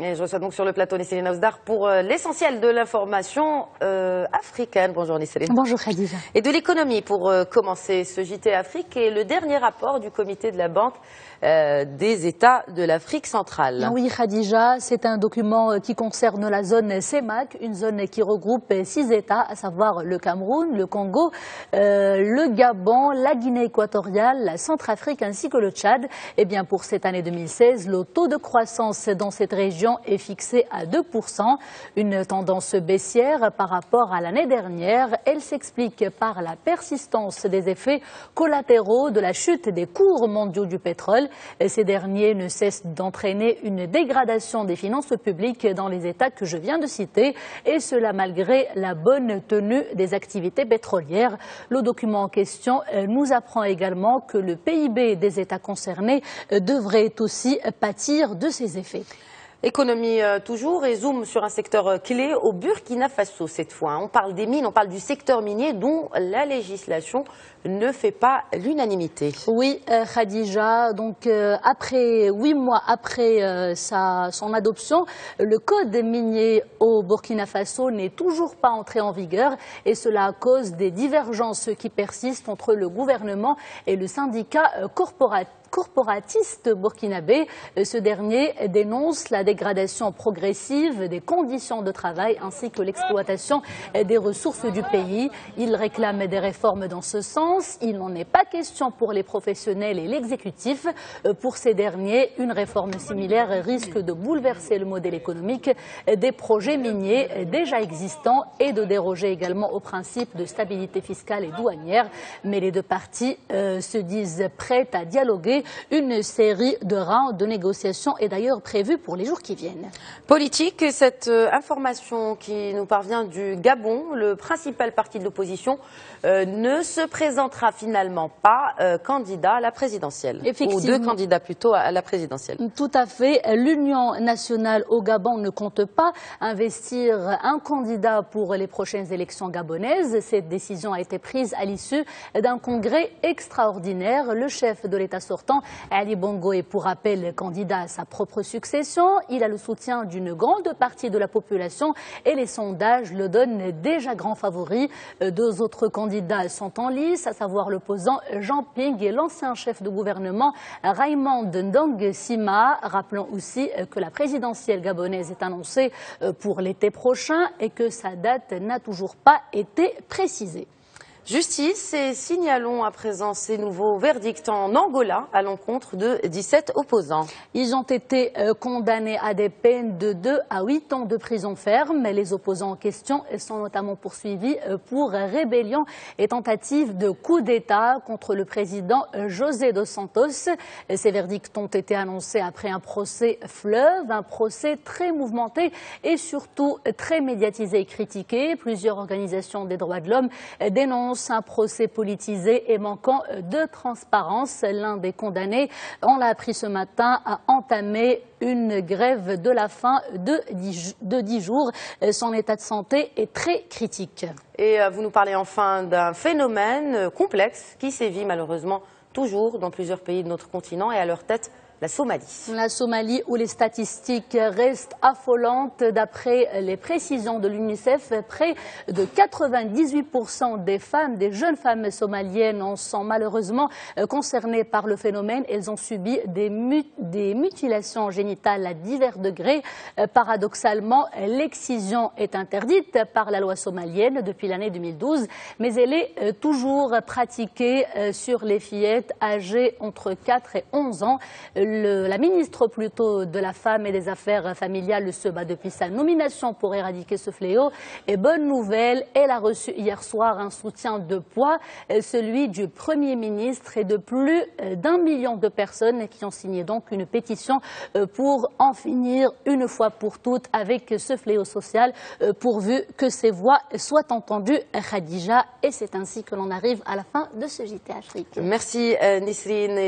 Et je reçois donc sur le plateau Nisseline Aousdar pour l'essentiel de l'information africaine. Bonjour Nisseline. Bonjour Khadija. Et de l'économie pour commencer ce JT Afrique et le dernier rapport du comité de la Banque des États de l'Afrique centrale. Oui Khadija, c'est un document qui concerne la zone CEMAC, une zone qui regroupe 6 États, à savoir le Cameroun, le Congo, le Gabon, la Guinée équatoriale, la Centrafrique ainsi que le Tchad. Et bien pour cette année 2016, le taux de croissance dans cette région est fixé à 2%, une tendance baissière par rapport à l'année dernière. Elle s'explique par la persistance des effets collatéraux de la chute des cours mondiaux du pétrole. Ces derniers ne cessent d'entraîner une dégradation des finances publiques dans les États que je viens de citer, et cela malgré la bonne tenue des activités pétrolières. Le document en question nous apprend également que le PIB des États concernés devrait aussi pâtir de ces effets. Économie toujours, et zoom sur un secteur clé au Burkina Faso cette fois. On parle des mines, on parle du secteur minier dont la législation ne fait pas l'unanimité. Oui, Khadija, donc après 8 mois après son adoption, le code minier au Burkina Faso n'est toujours pas entré en vigueur, et cela à cause des divergences qui persistent entre le gouvernement et le syndicat corporatiste burkinabé. Ce dernier dénonce la dégradation progressive des conditions de travail ainsi que l'exploitation des ressources du pays. Il réclame des réformes dans ce sens. Il n'en est pas question pour les professionnels et l'exécutif. Pour ces derniers, une réforme similaire risque de bouleverser le modèle économique des projets miniers déjà existants et de déroger également au principe de stabilité fiscale et douanière. Mais les deux parties se disent prêtes à dialoguer. Une série de rounds de négociations est d'ailleurs prévue pour les jours qui viennent. Politique, cette information qui nous parvient du Gabon, le principal parti de l'opposition ne se présentera finalement pas candidat à la présidentielle. Ou deux candidats plutôt à la présidentielle. Tout à fait. L'Union nationale au Gabon ne compte pas investir un candidat pour les prochaines élections gabonaises. Cette décision a été prise à l'issue d'un congrès extraordinaire. Le chef de l'État sortant, Ali Bongo, est pour rappel candidat à sa propre succession. Il a le soutien d'une grande partie de la population et les sondages le donnent déjà grand favori. Deux autres candidats sont en lice, à savoir l'opposant Jean Ping et l'ancien chef de gouvernement Raymond Ndong Sima. Rappelons aussi que la présidentielle gabonaise est annoncée pour l'été prochain et que sa date n'a toujours pas été précisée. Justice, et signalons à présent ces nouveaux verdicts en Angola à l'encontre de 17 opposants. Ils ont été condamnés à des peines de 2 à 8 ans de prison ferme. Les opposants en question sont notamment poursuivis pour rébellion et tentative de coup d'État contre le président José dos Santos. Ces verdicts ont été annoncés après un procès fleuve, un procès très mouvementé et surtout très médiatisé et critiqué. Plusieurs organisations des droits de l'homme dénoncent un procès politisé et manquant de transparence. L'un des condamnés, on l'a appris ce matin, a entamé une grève de la faim de 10 jours. Son état de santé est très critique. Et vous nous parlez enfin d'un phénomène complexe qui sévit malheureusement toujours dans plusieurs pays de notre continent, et à leur tête la Somalie. La Somalie, où les statistiques restent affolantes. D'après les précisions de l'UNICEF, près de 98% des femmes, des jeunes femmes somaliennes en sont malheureusement concernées par le phénomène. Elles ont subi des mutilations génitales à divers degrés. Paradoxalement, l'excision est interdite par la loi somalienne depuis l'année 2012, mais elle est toujours pratiquée sur les fillettes âgées entre 4 et 11 ans. La ministre plutôt de la Femme et des Affaires familiales se bat depuis sa nomination pour éradiquer ce fléau. Et bonne nouvelle, elle a reçu hier soir un soutien de poids, celui du Premier ministre et de plus d'1 million de personnes qui ont signé donc une pétition pour en finir une fois pour toutes avec ce fléau social, pourvu que ces voix soient entendues, Khadija. Et c'est ainsi que l'on arrive à la fin de ce JT Afrique. Merci Nisseline.